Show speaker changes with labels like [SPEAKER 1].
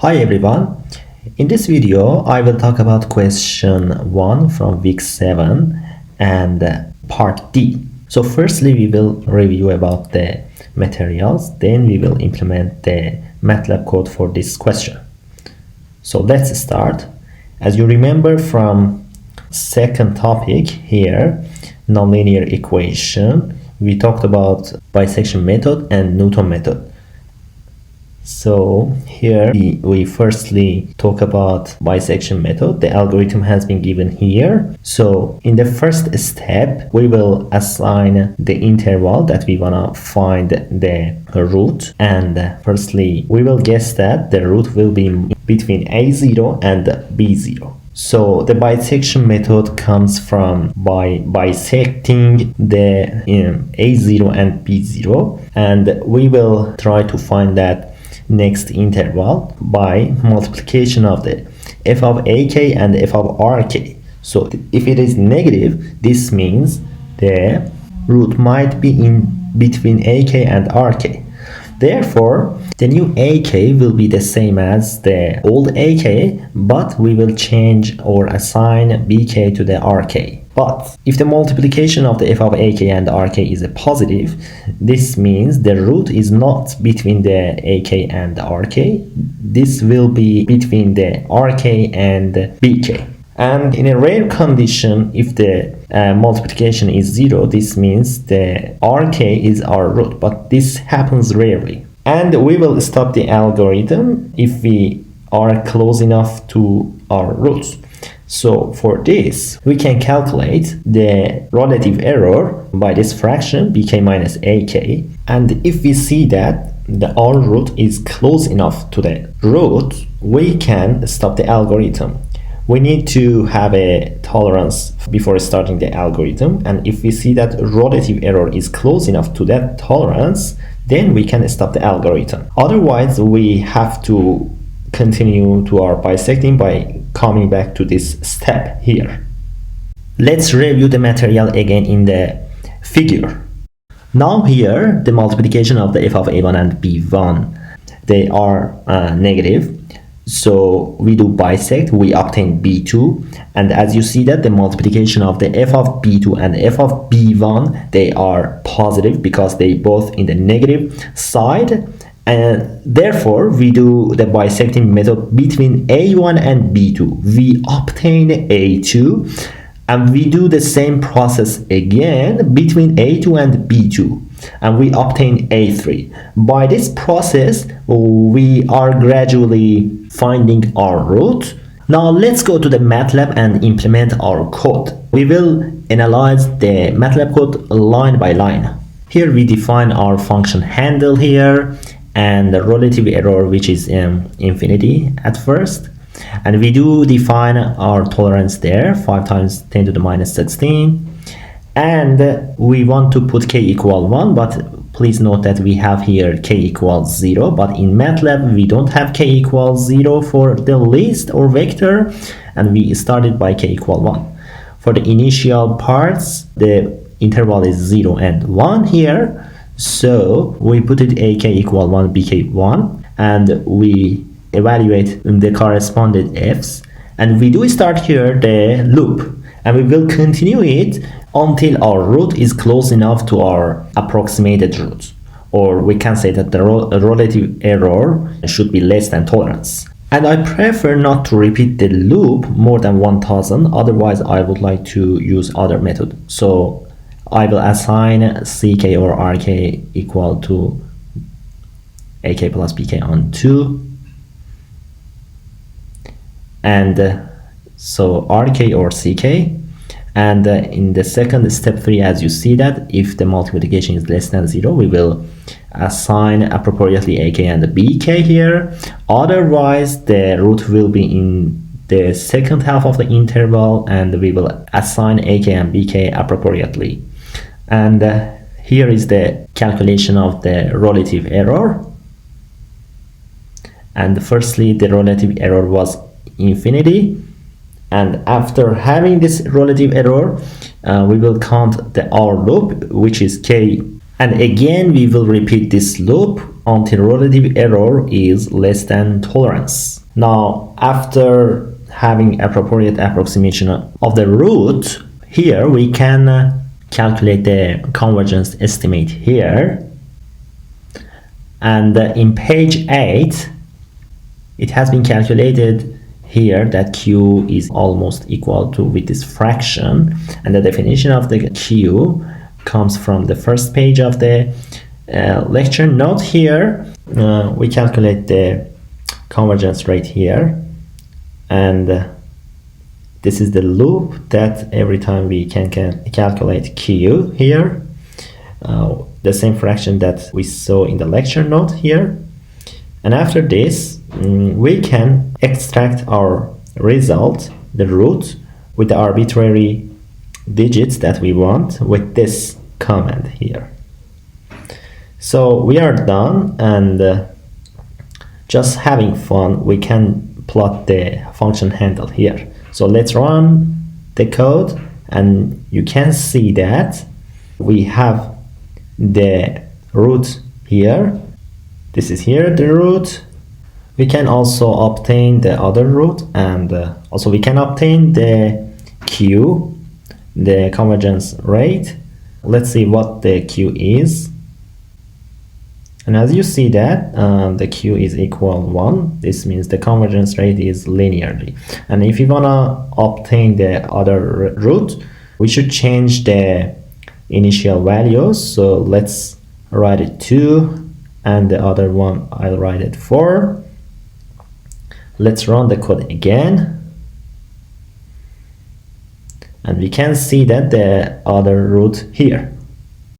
[SPEAKER 1] Hi everyone, in this video I will talk about question 1 from week 7 and part D. So firstly we will review about the materials, then we will implement the Matlab code for this question. So let's start. As you remember from second topic here, nonlinear equation, we talked about bisection method and Newton method. So here we firstly talk about bisection method. The algorithm has been given here. So in the first step, we will assign the interval that we want to find the root. And firstly, we will guess that the root will be between A0 and B0. So the bisection method comes from by bisecting the A0 and B0. And we will try to find that next interval by multiplication of the f of ak and f of rk. So if it is negative, this means the root might be in between ak and rk. Therefore, the new ak will be the same as the old ak, but we will change or assign bk to the rk. But if the multiplication of the f of ak and rk is a positive, this means the root is not between the ak and rk. This will be between the rk and bk. And in a rare condition, if the multiplication is 0, this means the rk is our root, but this happens rarely. And we will stop the algorithm if we are close enough to our roots. So for this, we can calculate the relative error by this fraction bk minus ak. And if we see that our root is close enough to the root, we can stop the algorithm. We need to have a tolerance before starting the algorithm, and if we see that relative error is close enough to that tolerance, then we can stop the algorithm. Otherwise, we have to continue to our bisecting by coming back to this step here. Let's review the material again in the figure. Now here, the multiplication of the f of a1 and b1, they are negative. So we do bisect, we obtain b2, and as you see that the multiplication of the f of b2 and f of b1, they are positive because they both in the negative side, and therefore we do the bisecting method between a1 and b2. We obtain a2, and we do the same process again between a2 and b2, and we obtain a3. By this process, we are gradually finding our root. Now let's go to the Matlab and implement our code. We will analyze the Matlab code line by line. Here we define our function handle here and the relative error, which is infinity at first. And we do define our tolerance there, 5 times 10 to the minus 16. And we want to put k equal 1, but please note that we have here k equals 0, but in Matlab we don't have k equals 0 for the list or vector, and we started by k equal 1. For the initial parts, the interval is 0 and 1 here, so we put it ak equal 1, bk 1, and we evaluate the corresponding f's, and we do start here the loop, and we will continue it until our root is close enough to our approximated root, or we can say that the relative error should be less than tolerance. And I prefer not to repeat the loop more than 1000, otherwise I would like to use other method. So I will assign ck or rk equal to ak plus bk on 2, and so rk or ck. And in the second step 3, as you see that if the multiplication is less than 0, we will assign appropriately ak and bk here. Otherwise, the root will be in the second half of the interval, and we will assign ak and bk appropriately. And here is the calculation of the relative error. And firstly, the relative error was infinity. And after having this relative error, we will count the our loop, which is k. And again, we will repeat this loop until relative error is less than tolerance. Now, after having appropriate approximation of the root, here we can calculate the convergence estimate here. And in page 8, it has been calculated here that Q is almost equal to with this fraction, and the definition of the Q comes from the first page of the lecture note here. We calculate the convergence rate here, and this is the loop that every time we can calculate Q here, the same fraction that we saw in the lecture note here. And after this, we can extract our result, the root, with the arbitrary digits that we want with this command here. So we are done, and just having fun, we can plot the function handle here. So let's run the code, and you can see that we have the root here. This is here the root. We can also obtain the other root, and also we can obtain the Q, the convergence rate. Let's see what the Q is. And as you see that the Q is equal 1, this means the convergence rate is linearly. And if you want to obtain the other root, we should change the initial values. So let's write it 2, and the other one I'll write it 4. Let's run the code again. And we can see that the other root here.